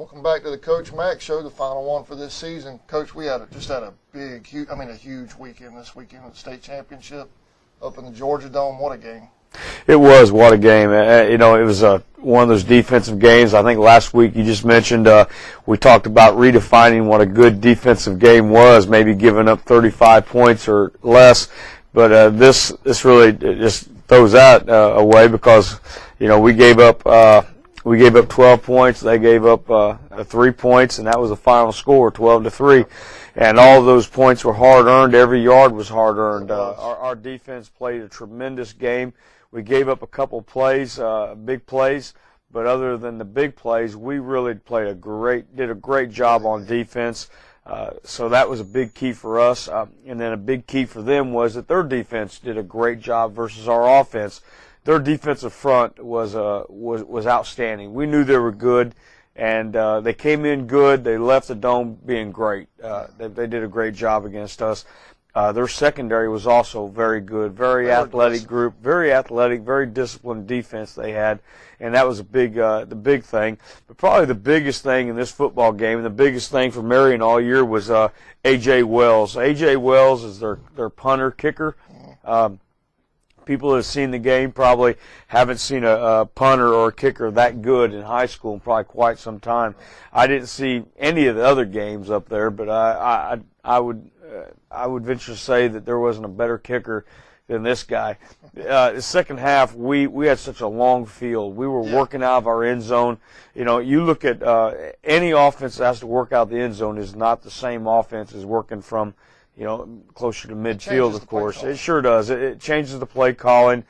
Welcome back to the Coach Mack Show, the final one for this season. Coach, we had a huge weekend this weekend at the state championship up in the Georgia Dome. What a game. It was. What a game. It was one of those defensive games. I think last week you just mentioned we talked about redefining what a good defensive game was, maybe giving up 35 points or less. But this really just throws that away because, we gave up 12 points. They gave up 3 points, and that was the final score, 12-3. And all of those points were hard-earned. Every yard was hard-earned. Our defense played a tremendous game. We gave up a couple plays, big plays, but other than the big plays, we really did a great job on defense. So that was a big key for us. And then a big key for them was that their defense did a great job versus our offense. Their defensive front was outstanding. We knew they were good, and they came in good. They left the Dome being great. They did a great job against us. Their secondary was also very good, very athletic group, very athletic, very disciplined defense they had, and that was the big thing. But probably the biggest thing in this football game, and the biggest thing for Marion all year was A.J. Wells. A.J. Wells is their punter kicker. People that have seen the game probably haven't seen a punter or a kicker that good in high school in probably quite some time. I didn't see any of the other games up there, but I would venture to say that there wasn't a better kicker than this guy. The second half, we had such a long field. We were working out of our end zone. You look at any offense that has to work out the end zone is not the same offense as working from closer to midfield, of course. It sure does. It changes the play calling.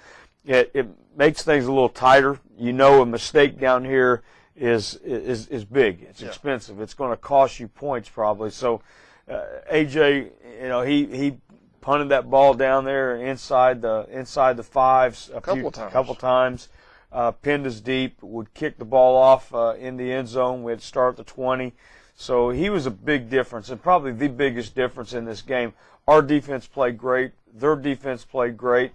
It makes things a little tighter. A mistake down here is big. It's expensive. It's going to cost you points probably. So AJ, he punted that ball down there inside the fives a couple times. Pinned us deep, would kick the ball off in the end zone. We'd start the 20. So he was a big difference, and probably the biggest difference in this game. Our defense played great. Their defense played great.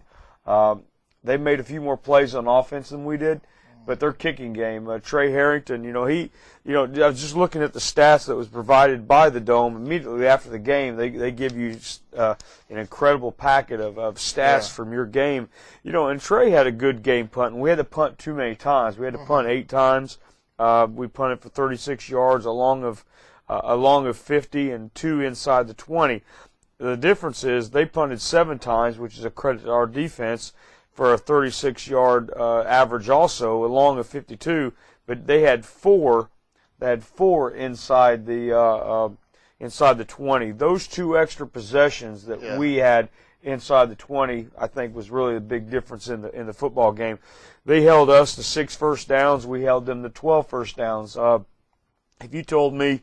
They made a few more plays on offense than we did, but their kicking game, Trey Harrington, I was just looking at the stats that was provided by the Dome immediately after the game. They give you an incredible packet of stats from your game. And Trey had a good game punting. We had to punt too many times. We had to punt 8 times. We punted for 36 yards, a long of 50 and 2 inside the 20. The difference is they punted 7 times, which is a credit to our defense, for a 36-yard average also, a long of 52. But they had 4. They had 4 inside the 20. Those 2 extra possessions that we had inside the 20, I think, was really a big difference in the football game. They held us to 6 first downs. We held them to 12 first downs. If you told me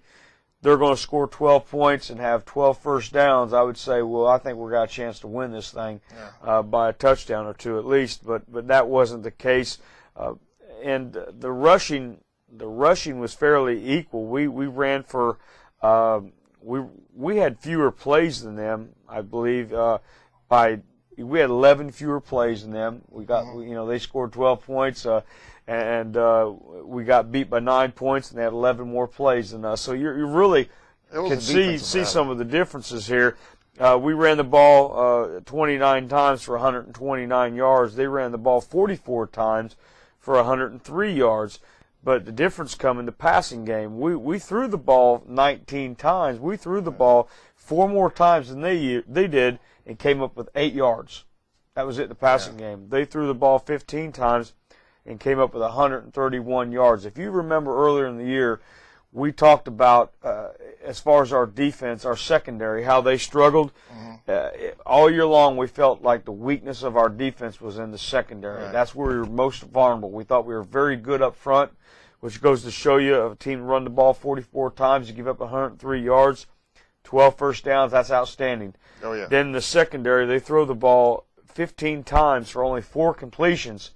they're going to score 12 points and have 12 first downs, I would say, well, I think we've got a chance to win this thing by a touchdown or 2 at least. But that wasn't the case. And the rushing was fairly equal. We ran for we had fewer plays than them, I believe. We had 11 fewer plays than them. We got, they scored 12 points, and we got beat by 9 points, and they had 11 more plays than us. So you really can see some of the differences here. We ran the ball 29 times for 129 yards. They ran the ball 44 times for 103 yards. But the difference come in the passing game. We threw the ball 19 times. We threw the ball 4 more times than they did, and came up with 8 yards. That was it, the passing game. They threw the ball 15 times and came up with 131 yards. If you remember earlier in the year, we talked about, as far as our defense, our secondary, how they struggled. All year long, we felt like the weakness of our defense was in the secondary. Right. That's where we were most vulnerable. We thought we were very good up front, which goes to show you a team run the ball 44 times, you give up 103 yards, 12 first downs, that's outstanding. Oh, yeah. Then the secondary, they throw the ball 15 times for only 4 completions.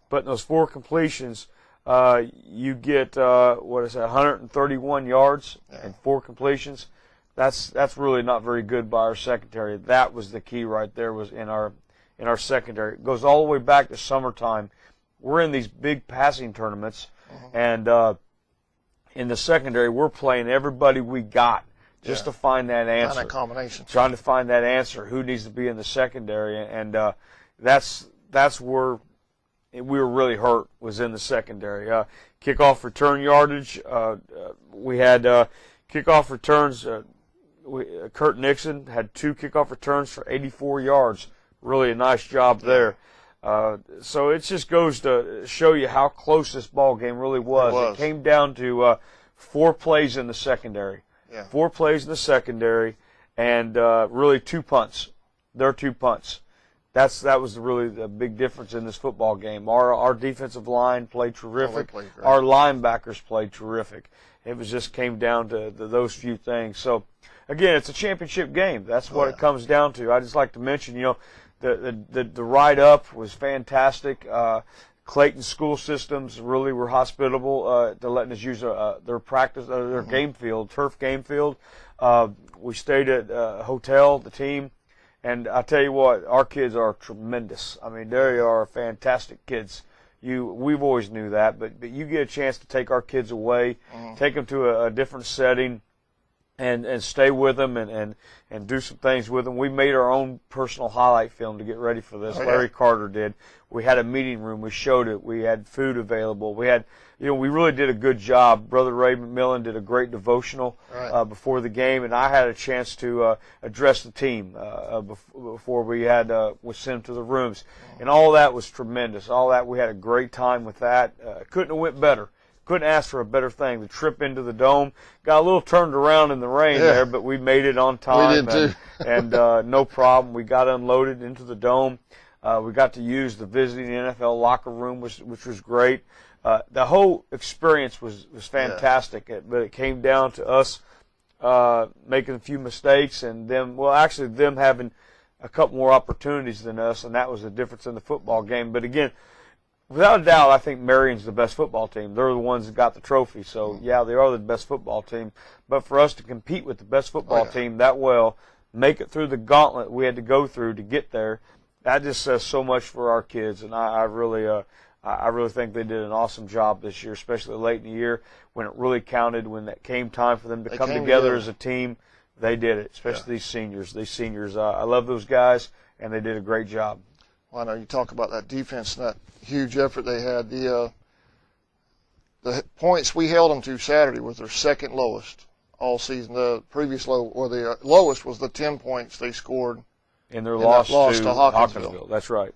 But in those 4 completions, you get, 131 yards and 4 completions. That's really not very good by our secondary. That was the key right there, was in our secondary. It goes all the way back to summertime. We're in these big passing tournaments, and in the secondary, we're playing everybody we got just to find that answer. Find that combination. Trying to find that answer. Who needs to be in the secondary? And that's where we were really hurt, was in the secondary. Kickoff return yardage. We had kickoff returns. Kurt Nixon had 2 kickoff returns for 84 yards. Really a nice job there. So it just goes to show you how close this ball game really was. It came down to 4 plays in the secondary. Yeah. 4 plays in the secondary, and really 2 punts. Their 2 punts. That was really the big difference in this football game. Our defensive line played terrific. Our linebackers played terrific. It was just came down to those few things. So, again, it's a championship game. That's what it comes down to. I just like to mention, the write-up was fantastic. Clayton school systems really were hospitable to letting us use their practice, their game field, turf game field. We stayed at a hotel, the team, and I tell you what, our kids are tremendous. I mean, they are fantastic kids. We've always knew that, but you get a chance to take our kids away, take them to a different setting, and stay with them and do some things with them. We made our own personal highlight film to get ready for this. Larry Carter did. We had a meeting room. We showed it. We had food available. We had, we really did a good job. Brother Ray McMillan did a great devotional before the game, and I had a chance to address the team before we sent them to the rooms. And all that was tremendous. All that, we had a great time with that. Couldn't have went better. Couldn't ask for a better thing. The trip into the dome got a little turned around in the rain there, but we made it on time. We did too. And no problem. We got unloaded into the dome. We got to use the visiting NFL locker room, which was great. The whole experience was fantastic, but it came down to us making a few mistakes and them having a couple more opportunities than us, and that was the difference in the football game. But again, without a doubt, I think Marion's the best football team. They're the ones that got the trophy. So, they are the best football team. But for us to compete with the best football team that well, make it through the gauntlet we had to go through to get there, that just says so much for our kids. And I really think they did an awesome job this year, especially late in the year when it really counted, when it came time for them to come together as a team. They did it, especially these seniors. I love those guys, and they did a great job. Well, I know you talk about that defense and that huge effort they had. The points we held them to Saturday was their second lowest all season. The previous the lowest was the 10 points they scored in their loss to Hawkinsville. That's right.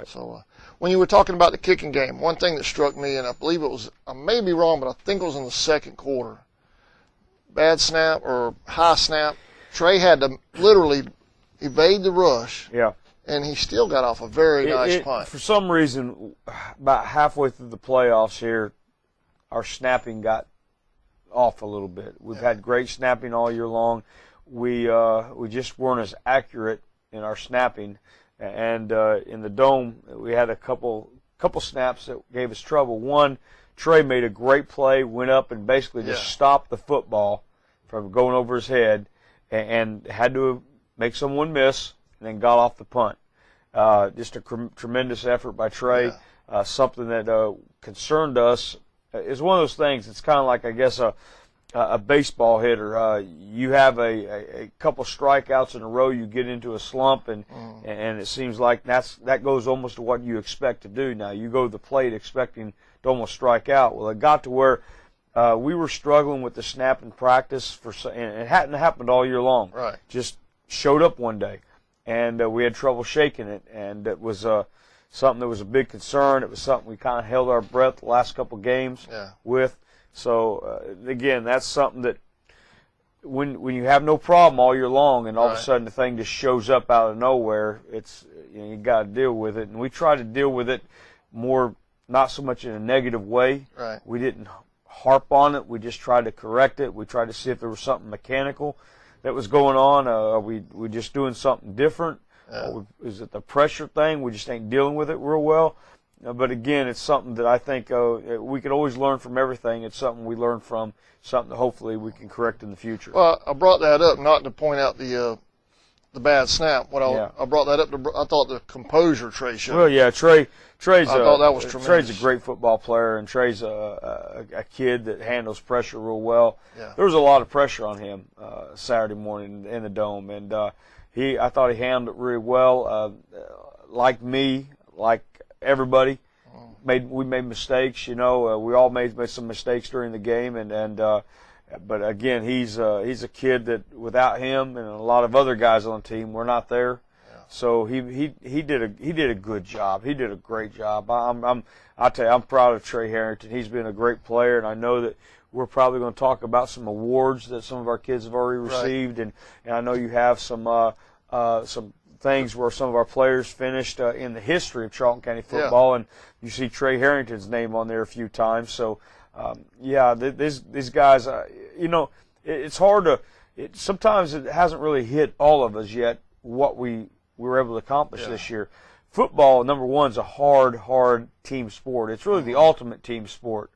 So when you were talking about the kicking game, one thing that struck me, and I believe it was, I may be wrong, but I think it was in the second quarter, bad snap or high snap, Trey had to literally evade the rush. Yeah. And he still got off a very nice punt. For some reason, about halfway through the playoffs here, our snapping got off a little bit. We've had great snapping all year long. We just weren't as accurate in our snapping. And in the dome, we had a couple snaps that gave us trouble. One, Trey made a great play, went up and basically just stopped the football from going over his head, and had to make someone miss, and then got off the punt. Just a tremendous effort by Trey. Something that concerned us. It's one of those things. It's kind of like, I guess, a baseball hitter. You have a couple strikeouts in a row, you get into a slump, and it seems like that goes almost to what you expect to do. Now you go to the plate expecting to almost strike out. Well, it got to where we were struggling with the snap in practice and it hadn't happened all year long. Right. Just showed up one day, and we had trouble shaking it, and it was something that was a big concern. It was something we kind of held our breath the last couple games with. So, again, that's something that when you have no problem all year long and all of a sudden the thing just shows up out of nowhere, it's you got to deal with it. And we try to deal with it more, not so much in a negative way. Right. We didn't harp on it. We just tried to correct it. We tried to see if there was something mechanical that was going on. Are we just doing something different? Is it the pressure thing? We just ain't dealing with it real well. But again, it's something that I think we could always learn from everything. It's something we learn from, something that hopefully we can correct in the future. Well, I brought that up not to point out the the bad snap. I brought that up I thought the composure Trey showed. Well, yeah, Trey's I thought that was tremendous. Trey's a great football player, and Trey's a kid that handles pressure real well. Yeah. There was a lot of pressure on him Saturday morning in the Dome, and I thought he handled it really well. Like me, like everybody, we made mistakes. We all made some mistakes during the game, but again, he's a kid that without him and a lot of other guys on the team, we're not there. Yeah. So he did a good job. He did a great job. I'll tell you, I'm proud of Trey Harrington. He's been a great player, and I know that we're probably going to talk about some awards that some of our kids have already received, and I know you have some things where some of our players finished in the history of Charlton County football, and you see Trey Harrington's name on there a few times. So, these guys, it's hard to. Sometimes it hasn't really hit all of us yet what we were able to accomplish this year. Football, number one, is a hard team sport. It's really the ultimate team sport.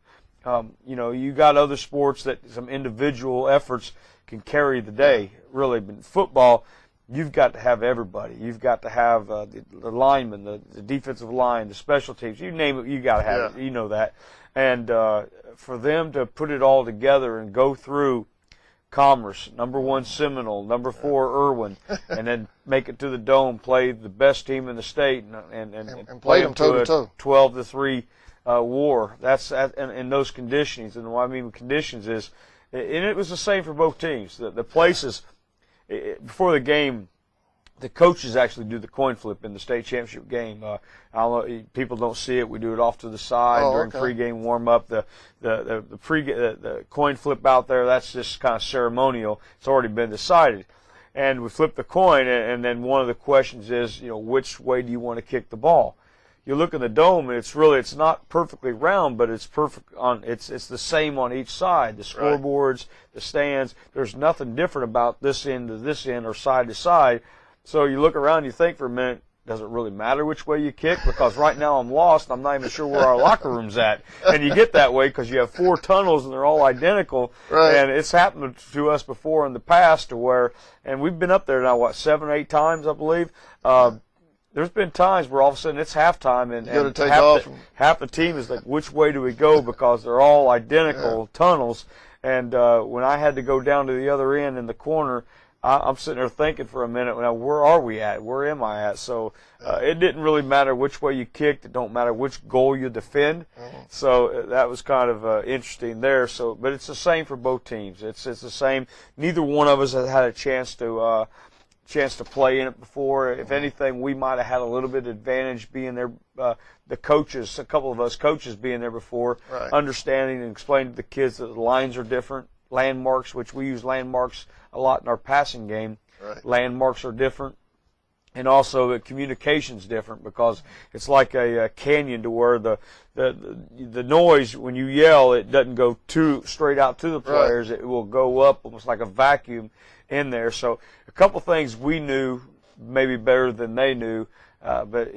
You got other sports that some individual efforts can carry the day, really. But football, you've got to have everybody. You've got to have the linemen, the defensive line, the special teams. You name it, you got to have it. You know that. And for them to put it all together and go through Commerce, number 1 Seminole, number 4 Irwin, and then make it to the Dome, play the best team in the state, and play them toe-to-toe. 12-3 war. That's in those conditions. And what I mean with conditions is, and it was the same for both teams. The places before the game, the coaches actually do the coin flip in the state championship game. I don't know, people don't see it. We do it off to the side during pregame warm up. The coin flip out there, that's just kind of ceremonial. It's already been decided, and we flip the coin, and then one of the questions is, which way do you want to kick the ball? You look in the Dome, and it's not perfectly round, but it's perfect it's the same on each side. The scoreboards, the stands, there's nothing different about this end to this end or side to side. So you look around, you think for a minute, does it really matter which way you kick? Because right now I'm lost. I'm not even sure where our locker room's at. And you get that way because you have 4 tunnels and they're all identical. Right. And it's happened to us before in the past to where, and we've been up there now, 7 or 8 times, I believe. There's been times where all of a sudden it's halftime and half the team is like, which way do we go? Because they're all identical tunnels. And when I had to go down to the other end in the corner, I'm sitting there thinking for a minute, now where are we at? Where am I at? So it didn't really matter which way you kicked. It don't matter which goal you defend. So that was kind of interesting there. So, but it's the same for both teams. It's the same. Neither one of us has had a chance to play in it before. If anything, we might have had a little bit of advantage being there. The coaches, a couple of us coaches being there before, understanding and explaining to the kids that the lines are different. Landmarks, which we use landmarks a lot in our passing game. Landmarks are different. And also the communication's different because it's like a canyon to where the noise, when you yell, it doesn't go straight out to the players. It will go up almost like a vacuum in there. So a couple things we knew maybe better than they knew, but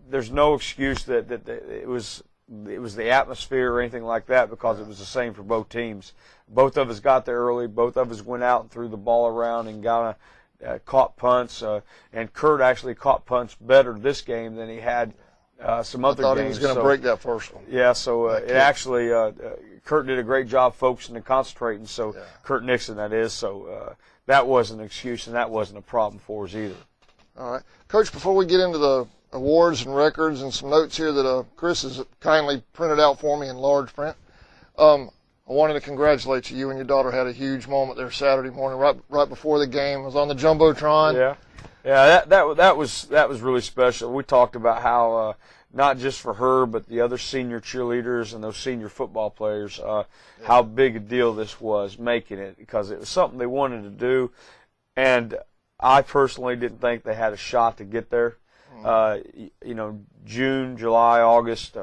there's no excuse that it was the atmosphere or anything like that because it was the same for both teams. Both of us got there early. Both of us went out and threw the ball around and caught punts. And Kurt actually caught punts better this game than he had some other games. I thought he was going to break that first one. Yeah, so it actually Kurt did a great job focusing and concentrating. So Kurt Nixon, that is. So that wasn't an excuse and that wasn't a problem for us either. All right, Coach. Before we get into the awards and records and some notes here that Chris has kindly printed out for me in large print. I wanted to congratulate you. You and your daughter had a huge moment there Saturday morning, right before the game. It was on the Jumbotron. Yeah. That was really special. We talked about how not just for her, but the other senior cheerleaders and those senior football players, how big a deal this was making it because it was something they wanted to do, and I personally didn't think they had a shot to get there. June, July, August,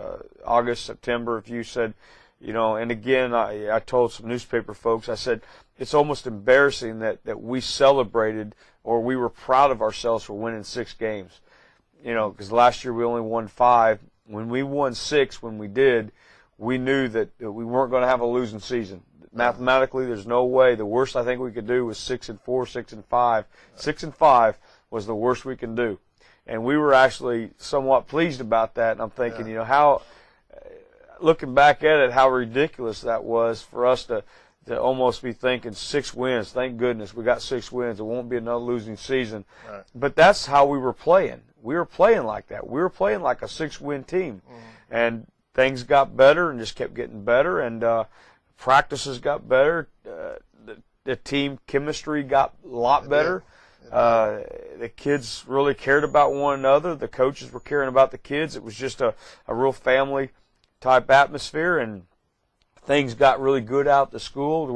September, if you said, and again, I told some newspaper folks, I said, it's almost embarrassing that we celebrated or we were proud of ourselves for winning 6 games. Because last year we only won 5. When we won 6, when we did, we knew that we weren't going to have a losing season. Mathematically, there's no way. The worst I think we could do was 6-4, 6-5. 6-5 was the worst we can do. And we were actually somewhat pleased about that. And I'm thinking, how, looking back at it, how ridiculous that was for us to almost be thinking 6 wins. Thank goodness we got 6 wins. It won't be another losing season. Right. But that's how we were playing. We were playing like that. We were playing like a 6-win team. And things got better and just kept getting better. And practices got better. The team chemistry got a lot better. The kids really cared about one another. The coaches were caring about the kids. It was just a real family-type atmosphere, and things got really good out at the school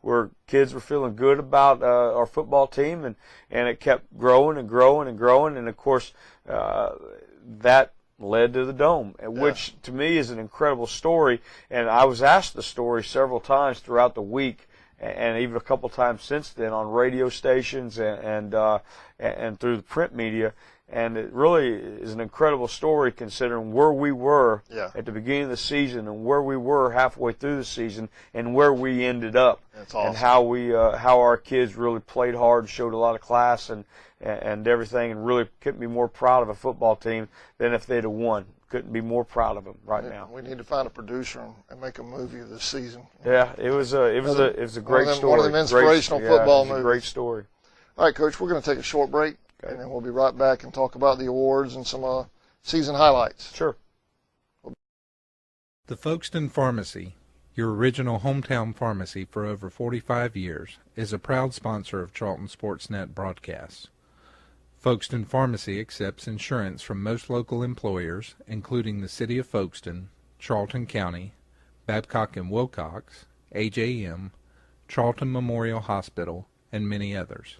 where kids were feeling good about our football team, and it kept growing and growing and growing. And, of course, that led to the Dome, which to me is an incredible story. And I was asked the story several times throughout the week, and even a couple times since then on radio stations and through the print media. And it really is an incredible story considering where we were at the beginning of the season and where we were halfway through the season and where we ended up. That's awesome. And how our kids really played hard, showed a lot of class and everything, and really couldn't be more proud of a football team than if they'd have won. Couldn't be more proud of them now. We need to find a producer and make a movie of this season. Yeah, it was a great story. One of them inspirational football movies. A great story. All right, Coach, we're going to take a short break, and then we'll be right back and talk about the awards and some season highlights. Sure. The Folkestone Pharmacy, your original hometown pharmacy for over 45 years, is a proud sponsor of Charlton Sportsnet broadcasts. Folkestone Pharmacy accepts insurance from most local employers, including the City of Folkestone, Charlton County, Babcock and Wilcox, AJM, Charlton Memorial Hospital, and many others.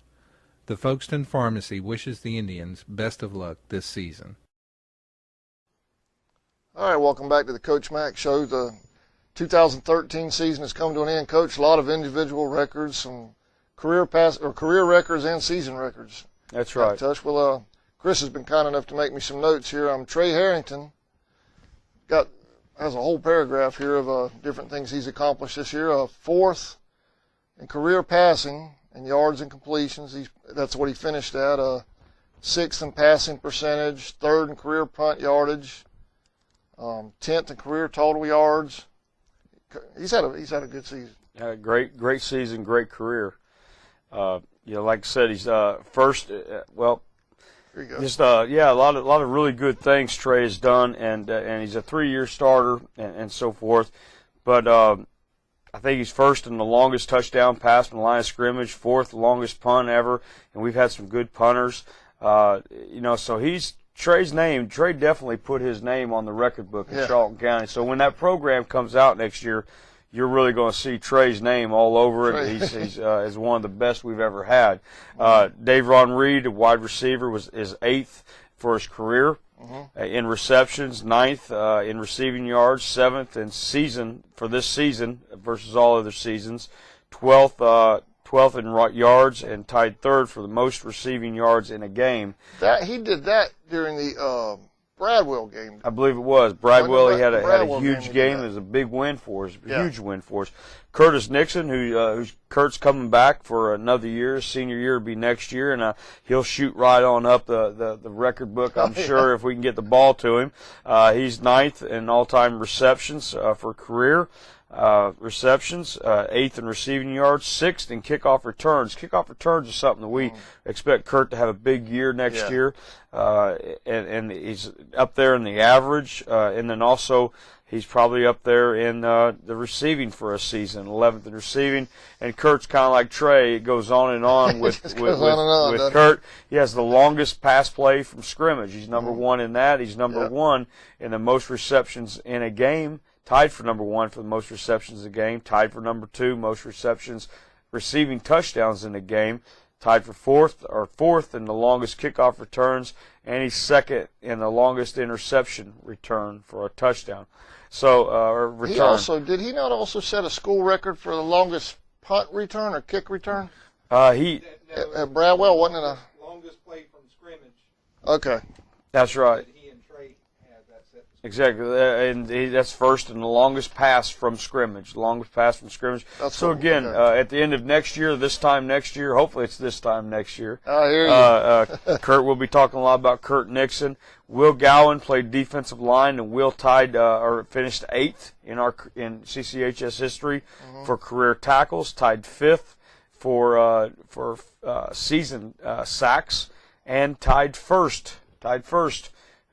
The Folkestone Pharmacy wishes the Indians best of luck this season. All right, welcome back to the Coach Mack Show. The 2013 season has come to an end, Coach. A lot of individual records, some career records and season records. That's right. Well, Chris has been kind enough to make me some notes here. Trey Harrington has a whole paragraph here of different things he's accomplished this year. 4th in career passing and yards and completions. That's what he finished at. 6th in passing percentage, 3rd in career punt yardage, 10th in career total yards. He's had a good season. Great season, great career. Like I said, he's first. Just a lot of really good things Trey has done, and he's a 3-year starter and so forth. But I think he's first in the longest touchdown pass from the line of scrimmage, 4th longest punt ever, and we've had some good punters. So Trey's name. Trey definitely put his name on the record book in Charlton County. So when that program comes out next year, you're really going to see Trey's name all over it. He's one of the best we've ever had. Dave Ron Reed, a wide receiver, is 8th for his career in receptions, 9th in receiving yards, 7th in season for this season versus all other seasons, 12th in yards, and tied 3rd for the most receiving yards in a game. He did that during the Bradwell game. I believe it was. Bradwell, he had a huge game. It was a big win for us, huge win for us. Curtis Nixon, who's Kurt's coming back for another year. His senior year will be next year, and he'll shoot right on up the record book, I'm sure, if we can get the ball to him. He's 9th in all-time receptions for career. Receptions, 8th in receiving yards, 6th in kickoff returns. Kickoff returns is something that we expect Kurt to have a big year next year, and he's up there in the average, and then also he's probably up there in the receiving for a season, 11th in receiving. And Kurt's kind of like Trey; it goes on and on with Kurt. He has the longest pass play from scrimmage. He's number 1 in that. He's number 1 in the most receptions in a game. Tied for number 1 for the most receptions in a game, tied for number 2 most receptions, receiving touchdowns in a game, tied for 4th in the longest kickoff returns, and he's 2nd in the longest interception return for a touchdown. So, return. Did he not also set a school record for the longest punt return or kick return? At Bradwell, wasn't it longest play from scrimmage? Okay. That's right. He and Trey had that set Exactly, and that's first and the longest pass from scrimmage. So again, okay. at the end of next year, this time next year, hopefully it's this time next year. I hear you. Kurt, we'll be talking a lot about Kurt Nixon. Will Gowan played defensive line, and Will finished 8th in CCHS history for career tackles, tied 5th for season sacks, and tied first.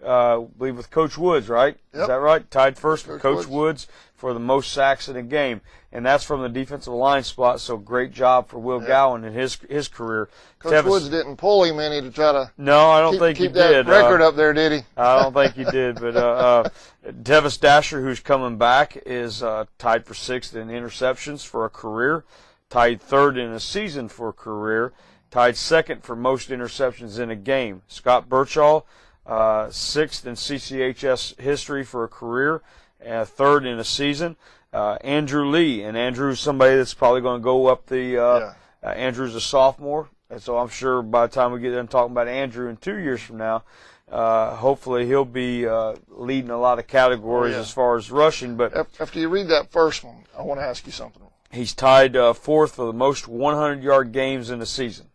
I believe with Coach Woods, right? Yep. Is that right? Tied first with Coach Coach Woods for the most sacks in a game. And that's from the defensive line spot, so great job for Will Gowan in his career. Coach Woods didn't pull him any to try to No, I don't think he keep that did. record up there, did he? I don't think he did. But Tevis Dasher, who's coming back, is tied for 6th in interceptions for a career, tied 3rd in a season for a career, tied 2nd for most interceptions in a game. Scott Birchall, 6th in CCHS history for a career, 3rd in a season. Andrew Lee, and Andrew's somebody that's probably going to go up Andrew's a sophomore, and so I'm sure by the time we get done talking about Andrew in 2 years from now, hopefully he'll be leading a lot of categories as far as rushing. But after you read that first one, I want to ask you something. he's tied 4th for the most 100-yard games in a season.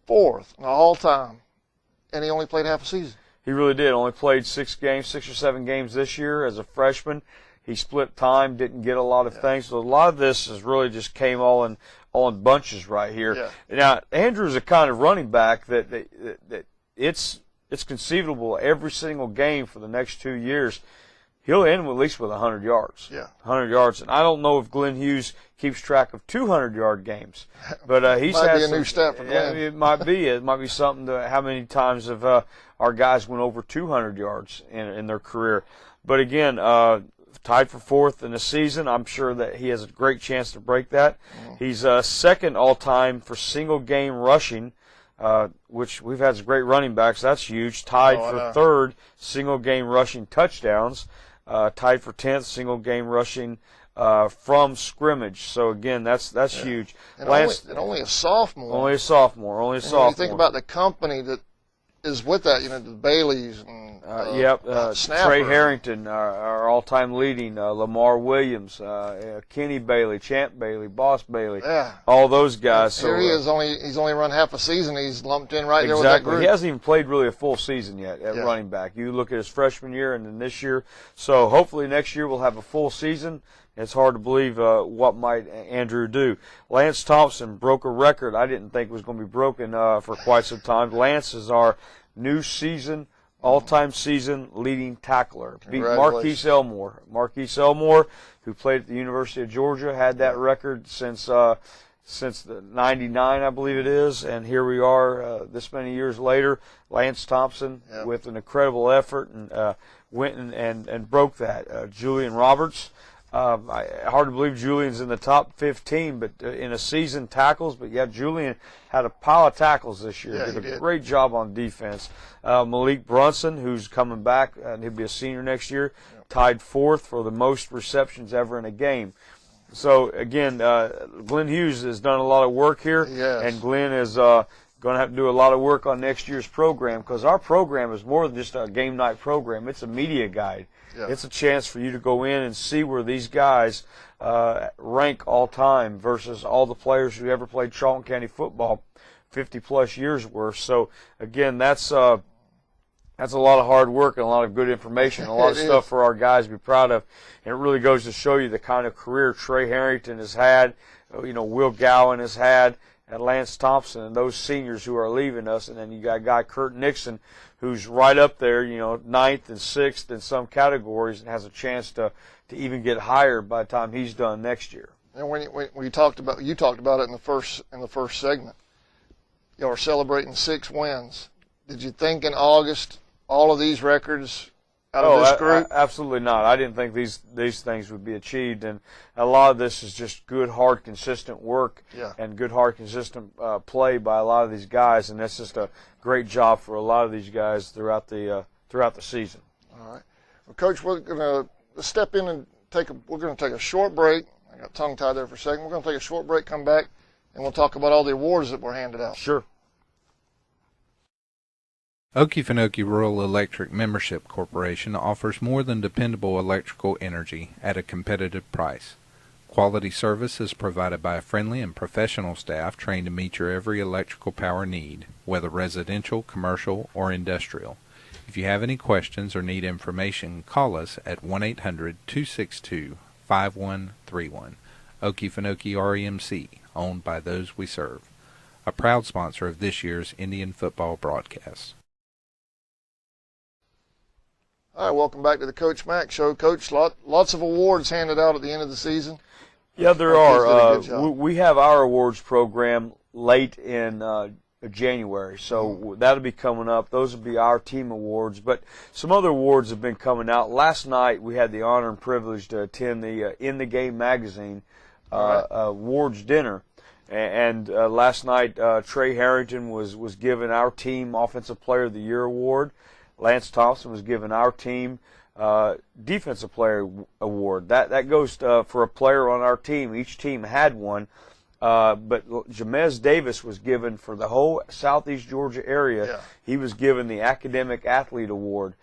4th all time. And he only played half a season. He really did. Only played 6 or 7 games this year as a freshman. He split time, didn't get a lot of things. So a lot of this is really just came all in bunches right here. Yeah. Now, Andrew's a kind of running back that it's conceivable every single game for the next 2 years he'll end at least with 100 yards. Yeah. 100 yards. And I don't know if Glenn Hughes keeps track of 200-yard games. But he's might had be a new stat for Glenn. It might be. It might be something to how many times have our guys went over 200 yards in their career. But again, tied for 4th in the season. I'm sure that he has a great chance to break that. He's 2nd all-time for single-game rushing, which we've had some great running backs. That's huge. Tied for 3rd single-game rushing touchdowns. Tied for 10th single-game rushing from scrimmage. So again, that's huge. And only a sophomore. Only a sophomore. When you think about the company that is with that, the Baileys and Snapper. Trey Harrington, our all-time leading, Lamar Williams, Kenny Bailey, Champ Bailey, Boss Bailey, all those guys. Here he is. He's only run half a season. He's lumped in right there with that group. He hasn't even played really a full season yet at running back. You look at his freshman year and then this year. So hopefully next year we'll have a full season. It's hard to believe what might Andrew do. Lance Thompson broke a record I didn't think was going to be broken for quite some time. Lance is our new season, all-time season leading tackler. Beat Marquise Elmore. Marquise Elmore, who played at the University of Georgia, had that record since the 99, I believe it is. And here we are this many years later. Lance Thompson, with an incredible effort, and went and broke that. Julian Roberts. Hard to believe Julian's in the top 15, but in a season tackles. But Julian had a pile of tackles this year. Did a great job on defense. Malik Brunson, who's coming back, and he'll be a senior next year, tied 4th for the most receptions ever in a game. So again, Glenn Hughes has done a lot of work here, and Glenn is going to have to do a lot of work on next year's program, because our program is more than just a game night program. It's a media guide. It's a chance for you to go in and see where these guys rank all time versus all the players who ever played Charlton County football 50-plus years worth. So, again, that's a lot of hard work and a lot of good information, a lot of stuff for our guys to be proud of. And it really goes to show you the kind of career Trey Harrington has had, Will Gowan has had, and Lance Thompson and those seniors who are leaving us. And then you got a guy, Kurt Nixon, who's right up there, 9th and 6th in some categories, and has a chance to even get higher by the time he's done next year. And when you talked about it in the first segment, you are celebrating 6 wins. Did you think in August all of these records out of this group? Absolutely not. I didn't think these things would be achieved, and a lot of this is just good, hard, consistent work and good, hard, consistent play by a lot of these guys, and that's just a great job for a lot of these guys throughout the season. All right, well, Coach, we're going to step in and we're going to take a short break. I got tongue tied there for a second. We're going to take a short break, come back, and we'll talk about all the awards that were handed out. Sure. Okefenokee Rural Electric Membership Corporation offers more than dependable electrical energy at a competitive price. Quality service is provided by a friendly and professional staff trained to meet your every electrical power need, whether residential, commercial, or industrial. If you have any questions or need information, call us at 1-800-262-5131. Okefenokee REMC, owned by those we serve. A proud sponsor of this year's Indian football broadcast. All right, welcome back to the Coach Mack Show. Coach, lots of awards handed out at the end of the season. Yeah, there are. We have our awards program late in January, so that'll be coming up. Those will be our team awards, but some other awards have been coming out. Last night we had the honor and privilege to attend the In the Game magazine awards dinner, and last night Trey Harrington was given our team Offensive Player of the Year award. Lance Thompson was given our team Defensive Player award. That goes for a player on our team. Each team had one. But Jamez Davis was given for the whole Southeast Georgia area. Yeah. He was given the Academic Athlete Award,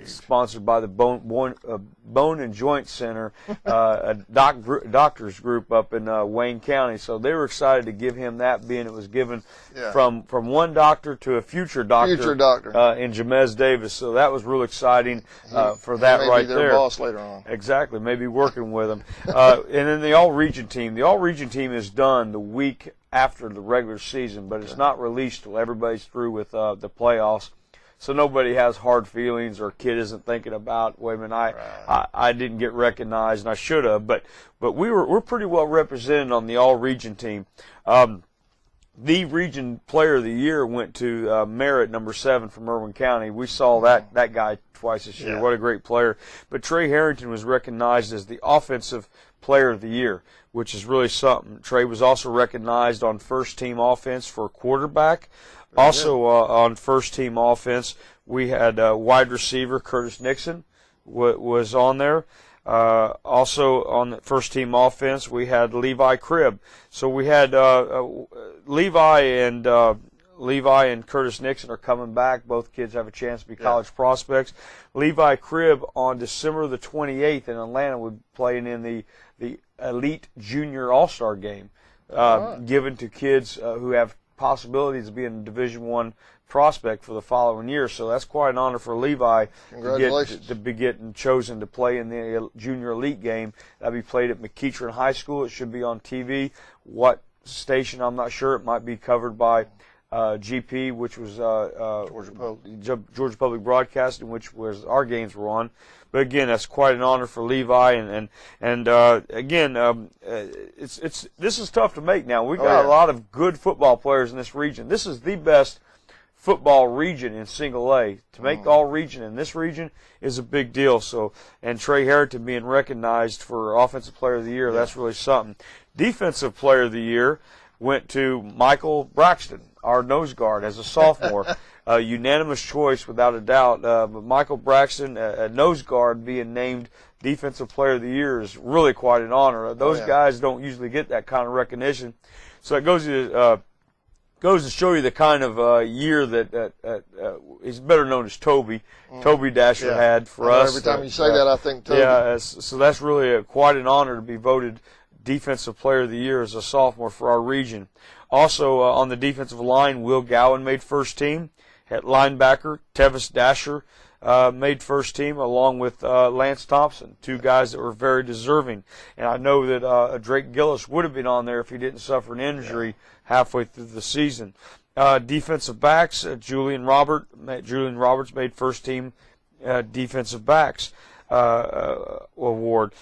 sponsored by the Bone and Joint Center, a doctors group up in Wayne County. So they were excited to give him that, being it was given from one doctor to a future doctor in Jamez Davis. So that was real exciting for that he may right be their there. boss later on. Exactly, maybe working with him. And then the All-Region team. The All-Region team is done the week after the regular season, but it's not released till everybody's through with the playoffs. So nobody has hard feelings, or a kid isn't thinking about, wait a minute, I didn't get recognized and I should have. But we're pretty well represented on the All-Region team. The Region Player of the Year went to Merritt, number 7 from Irwin County. We saw that guy twice this year. Yeah. What a great player. But Trey Harrington was recognized as the Offensive Player of the Year, which is really something. Trey was also recognized on first team offense for quarterback. Also on first team offense, we had wide receiver Curtis Nixon was on there. Also on the first team offense, we had Levi Cribb. So we had Levi and Curtis Nixon are coming back. Both kids have a chance to be college prospects. Levi Cribb on December the 28th in Atlanta would be playing in the Elite Junior All-Star game, given to kids who have possibilities of being a Division I prospect for the following year. So that's quite an honor for Levi to be getting chosen to play in the Junior Elite game. That'll be played at McWhorter High School. It should be on TV. What station, I'm not sure. It might be covered by GP, which was Georgia Public Broadcasting, which was our games were on. But again, that's quite an honor for Levi, and again, this is tough to make now. We've got a lot of good football players in this region. This is the best football region in single A. To make the all region in this region is a big deal. So, and Trey Harrington being recognized for Offensive Player of the Year, that's really something. Defensive Player of the Year went to Michael Braxton, our nose guard, as a sophomore. Unanimous choice, without a doubt. But Michael Braxton, a nose guard, being named Defensive Player of the Year is really quite an honor. Those guys don't usually get that kind of recognition. So it goes to show you the kind of year that he's better known as Toby. Toby Dasher had for us. Every time you say that, I think Toby. Yeah, so that's really quite an honor to be voted Defensive Player of the Year as a sophomore for our region. Also on the defensive line, Will Gowan made first team. At linebacker, Tevis Dasher made first team, along with Lance Thompson, two guys that were very deserving. And I know that Drake Gillis would have been on there if he didn't suffer an injury halfway through the season. Defensive backs, Julian Roberts made first team defensive backs award.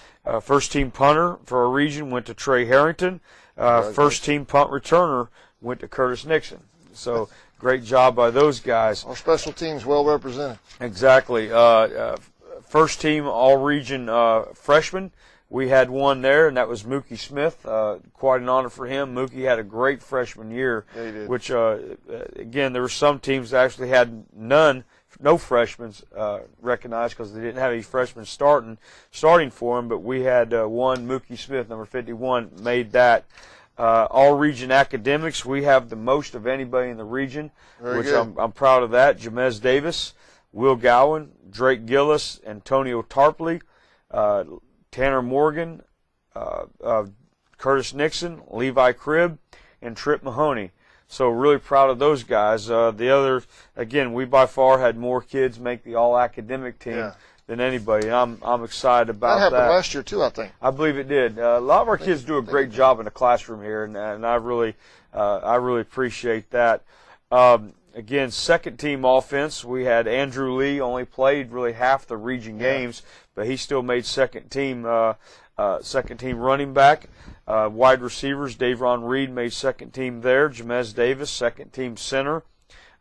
First team punter for our region went to Trey Harrington. First team punt returner went to Curtis Nixon. So great job by those guys. Our special teams well represented. Exactly. First team all-region freshman, we had one there, and that was Mookie Smith. Quite an honor for him. Mookie had a great freshman year, yeah, he did. Which, again, there were some teams that actually had no freshmen recognized because they didn't have any freshmen starting for them, but we had one, Mookie Smith, number 51, made that. All region academics, we have the most of anybody in the region, which I'm proud of that. Jamez Davis, Will Gowan, Drake Gillis, Antonio Tarpley, Tanner Morgan, Curtis Nixon, Levi Cribb, and Trip Mahoney. So really proud of those guys. The other, again, we by far had more kids make the all-academic team than anybody. I'm excited about that. That happened last year too, I think. I believe it did. A lot of our kids do a great job in the classroom here, and I really appreciate that. Again, second team offense, we had Andrew Lee, only played really half the region games, but he still made second team running back. Wide receivers, Davron Reed made second team there. Jamez Davis, second team center.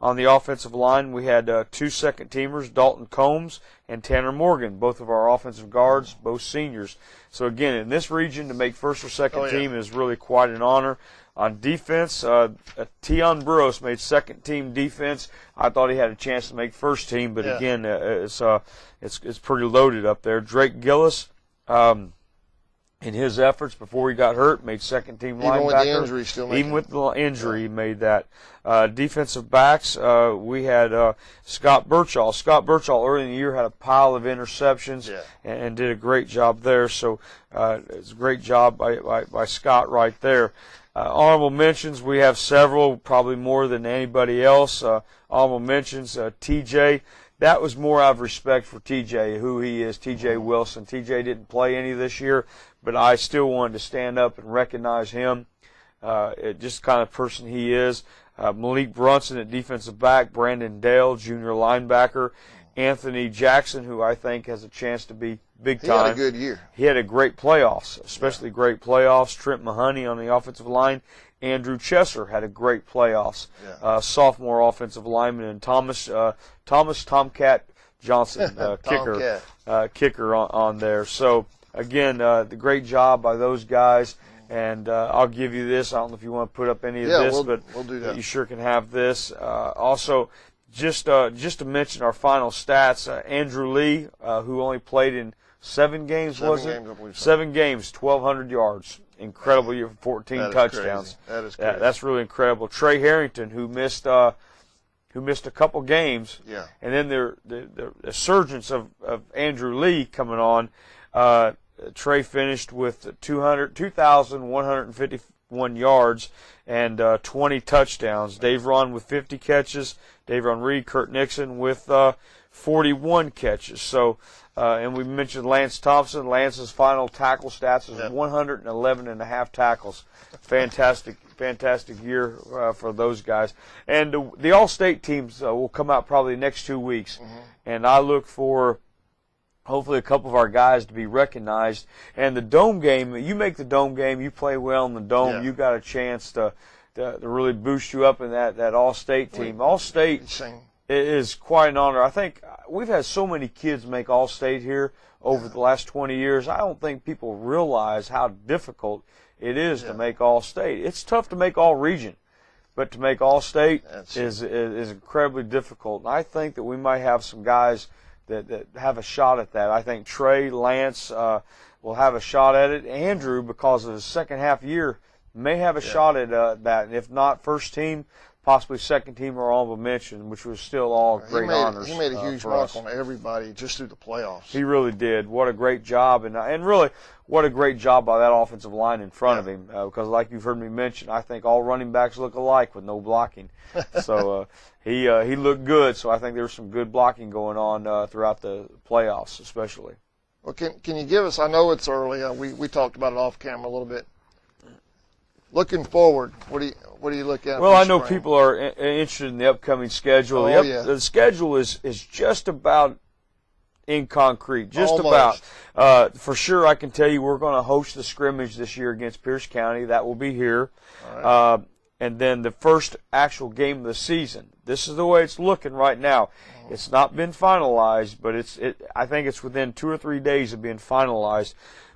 On the offensive line, we had two second teamers, Dalton Combs and Tanner Morgan, both of our offensive guards, both seniors. So again, in this region, to make first or second team is really quite an honor. On defense, Tion Burrows made second team defense. I thought he had a chance to make first team, but again, it's pretty loaded up there. Drake Gillis, in his efforts before he got hurt, made second team linebacker. Even with the injury, still making. Even with the injury, he made that. Defensive backs, we had Scott Birchall. Scott Birchall early in the year had a pile of interceptions and did a great job there. So it's a great job by Scott right there. Honorable mentions, we have several, probably more than anybody else. Honorable mentions, TJ. That was more out of respect for TJ, who he is, TJ Wilson. TJ didn't play any this year, but I still wanted to stand up and recognize him, just the kind of person he is. Malik Brunson at defensive back, Brandon Dale, junior linebacker, Anthony Jackson, who I think has a chance to be big time. He had a good year. He had a great playoffs, especially great playoffs. Trent Mahoney on the offensive line. Andrew Chesser had a great playoffs. Sophomore offensive lineman, and Thomas Tomcat Johnson, kicker on there. So again, the great job by those guys. And I'll give you this. I don't know if you want to put up any of this, but we'll do that. You sure can have this. Also, just to mention our final stats, Andrew Lee, who only played in 7 games, I believe so. 7 games, 1,200 yards. Incredible year, 14 touchdowns. That is crazy. That's really incredible. Trey Harrington, who missed a couple games, and then the resurgence of Andrew Lee coming on. Trey finished with 2,151 yards and 20 touchdowns. Dave Ron with 50 catches. Davron Reed, Kurt Nixon with 41 catches. So, and we mentioned Lance Thompson. Lance's final tackle stats is 111.5 tackles. Fantastic year for those guys. And the All-State teams will come out probably the next 2 weeks. And I look for hopefully a couple of our guys to be recognized. And the dome game, you make the dome game, you play well in the dome, you got a chance to really boost you up in that All-State team. All-State is quite an honor. I think we've had so many kids make All-State here over the last 20 years. I don't think people realize how difficult it is to make All-State. It's tough to make All-Region, but to make All-State is incredibly difficult. And I think that we might have some guys that have a shot at that. I think Trey, Lance will have a shot at it. Andrew, because of his second half year, may have a shot at that. And if not first team, possibly second team or honorable mention, which was still all great honors. He made a huge mark on everybody just through the playoffs. He really did. What a great job. And really, what a great job by that offensive line in front of him. Because like you've heard me mention, I think all running backs look alike with no blocking. So he looked good. So I think there was some good blocking going on throughout the playoffs especially. Well, can you give us, I know it's early, we talked about it off camera a little bit. Looking forward, what do you look at? Well, I know people are interested in the upcoming schedule. The schedule is just about in concrete, just almost. about. For sure, I can tell you we're going to host the scrimmage this year against Pierce County. That will be here. All right. And then the first actual game of the season. This is the way it's looking right now. It's not been finalized, but I think it's within 2 or 3 days of being finalized.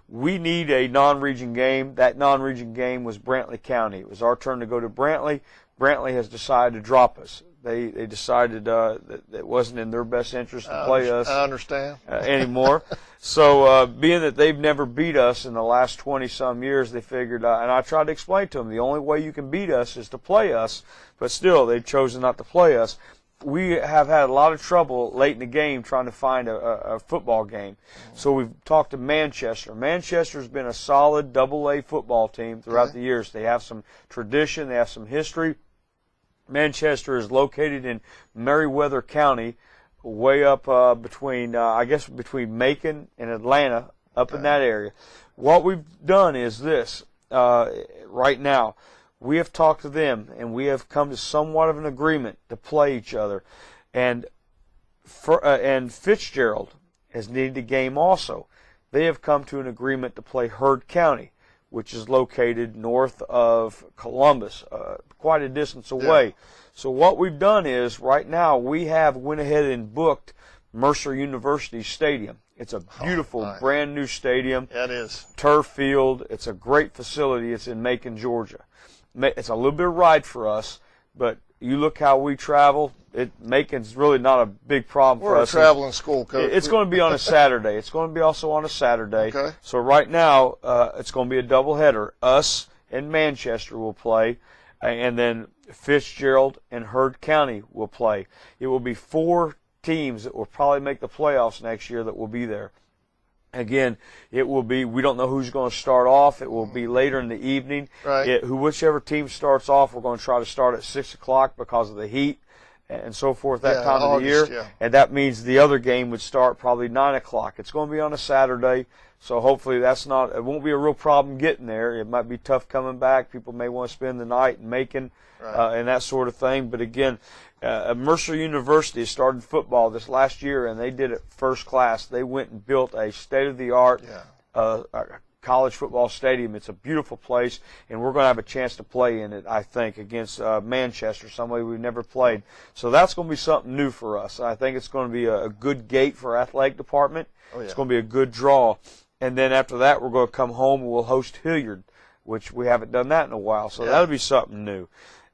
We need a non-region game. That non-region game was Brantley County. It was our turn to go to Brantley. Brantley has decided to drop us. They decided that it wasn't in their best interest to play us. I understand. Anymore. So being that they've never beat us in the last 20-some years, they figured, and I tried to explain to them, the only way you can beat us is to play us, but still they've chosen not to play us. We have had a lot of trouble late in the game trying to find a football game. So we've talked to Manchester. Manchester's been a solid double-A football team throughout the years. They have some tradition. They have some history. Manchester is located in Meriwether County, way up between Macon and Atlanta, up in that area. What we've done is this, right now. We have talked to them, and we have come to somewhat of an agreement to play each other. And Fitzgerald has needed a game also. They have come to an agreement to play Heard County, which is located north of Columbus, quite a distance away. Yeah. So what we've done is, right now, we have went ahead and booked Mercer University Stadium. It's a beautiful, brand new stadium. Yeah, it is. Turf field. It's a great facility. It's in Macon, Georgia. It's a little bit of a ride for us, but you look how we travel. Macon's really not a big problem for us. We're a traveling school, Coach. It's going to be on a Saturday. It's going to be also on a Saturday. Okay. So right now, it's going to be a doubleheader. Us and Manchester will play, and then Fitzgerald and Heard County will play. It will be 4 teams that will probably make the playoffs next year that will be there. Again, it will be, we don't know who's going to start off. It will be later in the evening. Right. Whichever team starts off, we're going to try to start at 6 o'clock because of the heat and so forth that time of the year. Yeah. And that means the other game would start probably 9 o'clock. It's going to be on a Saturday, so hopefully it won't be a real problem getting there. It might be tough coming back. People may want to spend the night in Macon and that sort of thing. But again, Mercer University started football this last year, and they did it first class. They went and built a state-of-the-art college football stadium. It's a beautiful place, and we're going to have a chance to play in it, I think, against Manchester, somebody we've never played. So that's going to be something new for us. I think it's going to be a good gate for our athletic department. Oh, yeah. It's going to be a good draw. And then after that, we're going to come home and we'll host Hilliard, which we haven't done that in a while. So that'll be something new.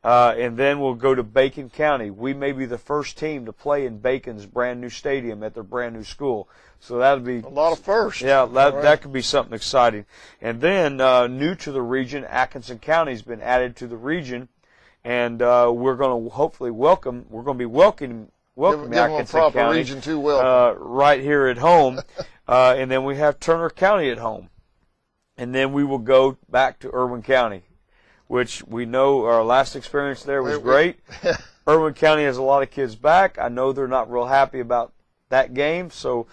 And then we'll go to Bacon County. We may be the first team to play in Bacon's brand new stadium at their brand new school. So that'll be a lot of firsts. Yeah, that could be something exciting. And then new to the region, Atkinson County has been added to the region, and we're going to hopefully welcome. We're going to be welcoming Atkinson proper County region to welcome. right here at home, and then we have Turner County at home, and then we will go back to Irwin County, which we know our last experience there was great. Irwin County has a lot of kids back. I know they're not real happy about that game, so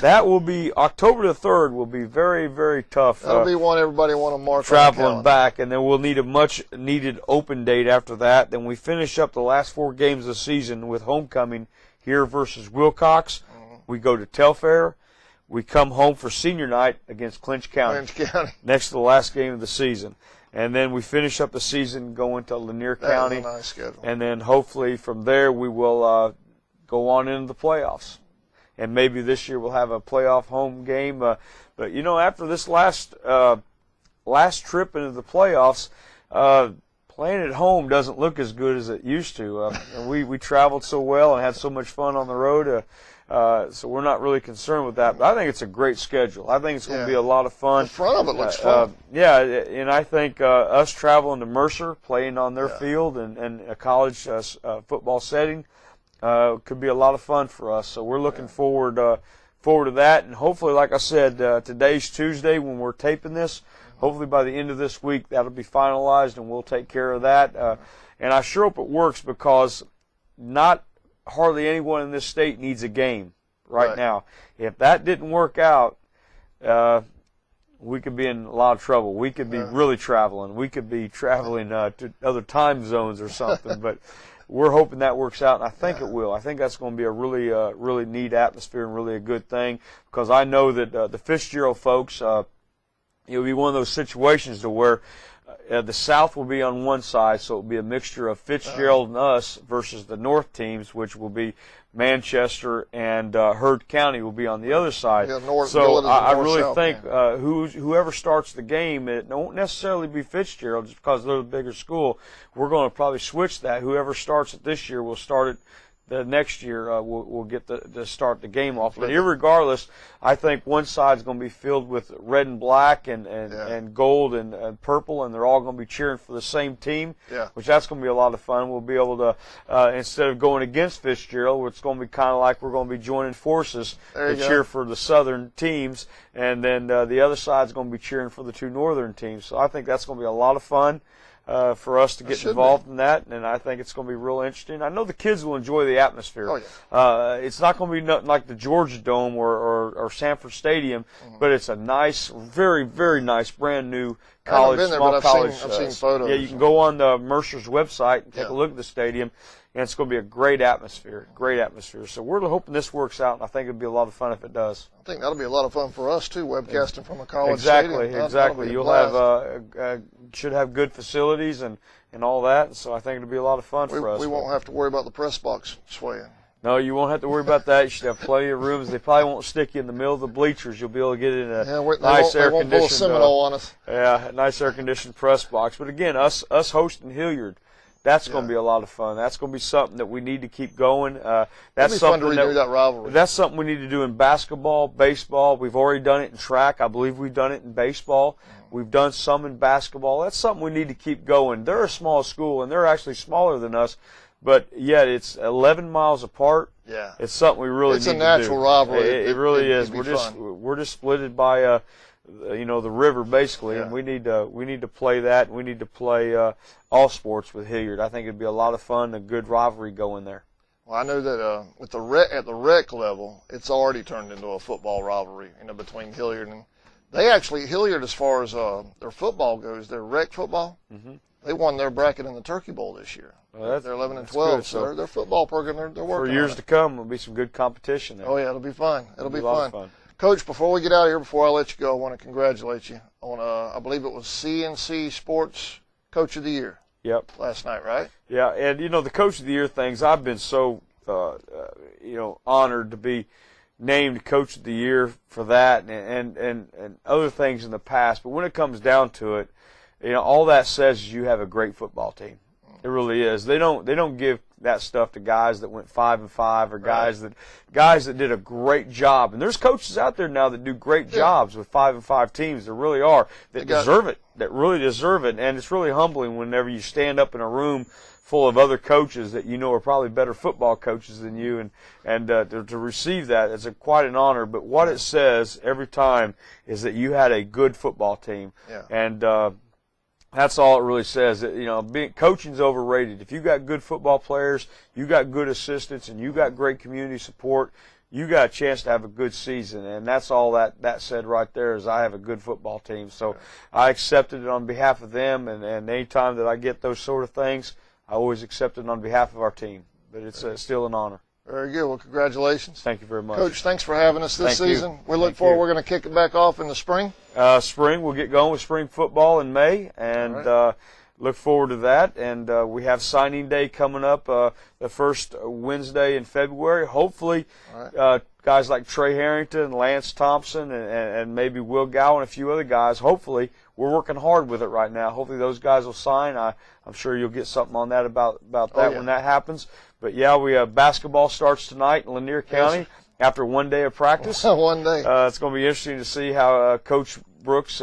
that will be October the 3rd will be very, very tough. That'll be one everybody want to mark traveling back, and then we'll need a much needed open date after that. Then we finish up the last 4 games of the season with homecoming here versus Wilcox. We go to Telfair. We come home for senior night against Clinch County. Next to the last game of the season. And then we finish up the season going to Lanier County. That's a nice schedule. And then hopefully from there we will go on into the playoffs. And maybe this year we'll have a playoff home game. But you know, after this last trip into the playoffs, playing at home doesn't look as good as it used to. And we traveled so well and had so much fun on the road. So we're not really concerned with that. But I think it's a great schedule. I think it's going to be a lot of fun. The front of it looks fun. Yeah, and I think us traveling to Mercer, playing on their field and a college football setting, could be a lot of fun for us. So we're looking forward to that. And hopefully, like I said, today's Tuesday when we're taping this. Hopefully by the end of this week that'll be finalized and we'll take care of that. And I sure hope it works because not hardly anyone in this state needs a game right now. If that didn't work out, we could be in a lot of trouble. We could be really traveling. We could be traveling to other time zones or something. But we're hoping that works out, and I think it will. I think that's going to be a really neat atmosphere and really a good thing because I know that the Fitzgerald folks, it'll be one of those situations to where the South will be on one side, so it will be a mixture of Fitzgerald and us versus the North teams, which will be Manchester and Heard County will be on the other side. Yeah, north, so I really south, think whoever starts the game, it won't necessarily be Fitzgerald just because they're the bigger school. We're going to probably switch that. Whoever starts it this year will start it the next year. We'll get to start the game off. But irregardless, I think one side's going to be filled with red and black and gold and purple, and they're all going to be cheering for the same team, which that's going to be a lot of fun. We'll be able to, instead of going against Fitzgerald, it's going to be kind of like we're going to be joining forces to cheer for the southern teams, and then the other side's going to be cheering for the two northern teams. So I think that's going to be a lot of fun. For us to get involved in that, and I think it's going to be real interesting. I know the kids will enjoy the atmosphere. Oh, yeah. It's not going to be nothing like the Georgia Dome or Sanford Stadium, but it's a nice, very, very nice, brand new college, small college. I've seen photos. Yeah, you can go on the Mercer's website and take a look at the stadium, and it's going to be a great atmosphere, So we're hoping this works out, and I think it'll be a lot of fun if it does. I think that'll be a lot of fun for us too, webcasting from a college stadium. Exactly. You'll have should have good facilities and all that. So I think it'll be a lot of fun for us. We won't have to worry about the press box swaying. No, you won't have to worry about that. You should have plenty of rooms. They probably won't stick you in the middle of the bleachers. You'll be able to get in a nice air conditioned. They won't pull a Seminole on us. Yeah, nice air conditioned press box. But again, us hosting Hilliard. That's going to be a lot of fun. That's going to be something that we need to keep going. That's fun to renew that rivalry. That's something we need to do in basketball, baseball. We've already done it in track. I believe we've done it in baseball. We've done some in basketball. That's something we need to keep going. They're a small school, and they're actually smaller than us, but yet it's 11 miles apart. Yeah, it's something we really need to do. It's a natural rivalry. It really is. We're just splitted by the river basically, and we need to play that. We need to play all sports with Hilliard. I think it'd be a lot of fun, a good rivalry going there. Well, I know that with at the rec level, it's already turned into a football rivalry, between Hilliard and Hilliard, as far as their football goes, their rec football. Mm-hmm. They won their bracket in the Turkey Bowl this year. Well, they're 11 and 12, good. So their football program, they're working for years to come. There'll be some good competition there. Oh yeah, it'll be fun. It'll be a lot of fun. Coach, before we get out of here, before I let you go, I want to congratulate you on, I believe it was CNC Sports Coach of the Year. Yep. Last night, right? Yeah, and the Coach of the Year things, I've been so, honored to be named Coach of the Year for that and other things in the past. But when it comes down to it, all that says is you have a great football team. It really is. They don't give that stuff to guys that went 5-5 or guys that did a great job. And there's coaches out there now that do great jobs with 5-5 teams. There really are that deserve it. That really deserve it. And it's really humbling whenever you stand up in a room full of other coaches that are probably better football coaches than you, and to receive that, it's quite an honor. But what it says every time is that you had a good football team, and that's all it really says. Coaching's overrated. If you got good football players, you got good assistants, and you got great community support, you got a chance to have a good season. And that's all that said right there is I have a good football team. So I accepted it on behalf of them, and any time that I get those sort of things, I always accept it on behalf of our team. But it's still an honor. Very good. Well, congratulations. Thank you very much. Coach, thanks for having us this season. We look forward. We're going to kick it back off in the spring. Spring, we'll get going with spring football in May, and look forward to that. And we have signing day coming up the first Wednesday in February. Hopefully, guys like Trey Harrington, Lance Thompson, and maybe Will Gowan, a few other guys, hopefully, we're working hard with it right now. Hopefully those guys will sign. I'm sure you'll get something on that about that when that happens. But, we have basketball starts tonight in Lanier County after one day of practice. One day. It's going to be interesting to see how Coach Brooks,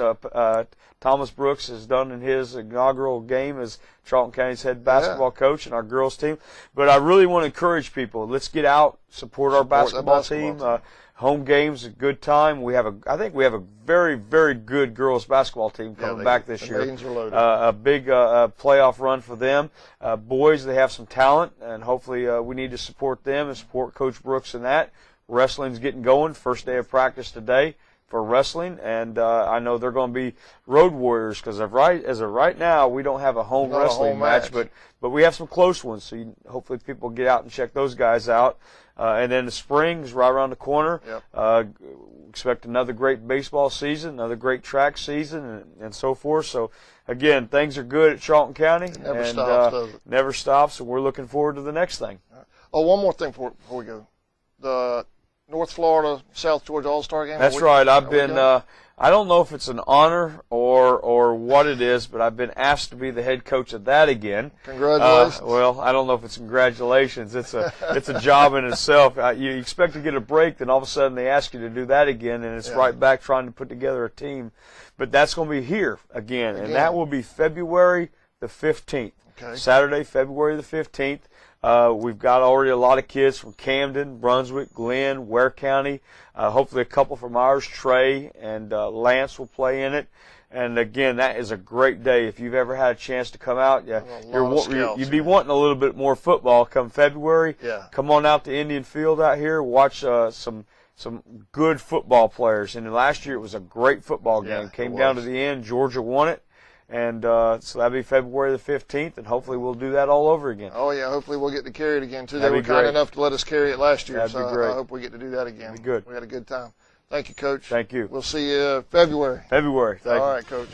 Thomas Brooks, has done in his inaugural game as Charlton County's head basketball coach and our girls team. But I really want to encourage people. Let's get out, support our basketball team. Home games, a good time. I think we have a very, very good girls basketball team coming back this year. A big playoff run for them. Boys, they have some talent, and hopefully we need to support them and support Coach Brooks in that. Wrestling's getting going. First day of practice today. for wrestling, and I know they're going to be road warriors because as of right now, we don't have a home wrestling match, but we have some close ones. So hopefully people get out and check those guys out. And then the spring is right around the corner. Yep. Expect another great baseball season, another great track season, and so forth. So, again, things are good at Charlton County. It never stops, does it? Never stops, and we're looking forward to the next thing. Oh, one more thing before we go. The North Florida, South Georgia All-Star game? That's right. I've been, I don't know if it's an honor or what it is, but I've been asked to be the head coach of that again. Congratulations. Well, I don't know if it's congratulations. It's a job in itself. You expect to get a break, then all of a sudden they ask you to do that again, and it's right back trying to put together a team. But that's going to be here again, and that will be February the 15th. Okay. Saturday, February the 15th. We've got already a lot of kids from Camden, Brunswick, Glenn, Ware County. Hopefully a couple from ours, Trey and Lance will play in it. And again, that is a great day. If you've ever had a chance to come out, you'd be wanting a little bit more football come February. Yeah. Come on out to Indian Field out here. Watch some good football players. And last year it was a great football game. Yeah, Came down to the end. Georgia won it. And so that'll be February the 15th, and hopefully we'll do that all over again. Oh, yeah, hopefully we'll get to carry it again, too. That'd They were be kind great. enough to let us carry it last year, That'd so be great. I hope we get to do that again. That'd be good. We had a good time. Thank you, Coach. Thank you. We'll see you February. February. Thank you. All right, Coach.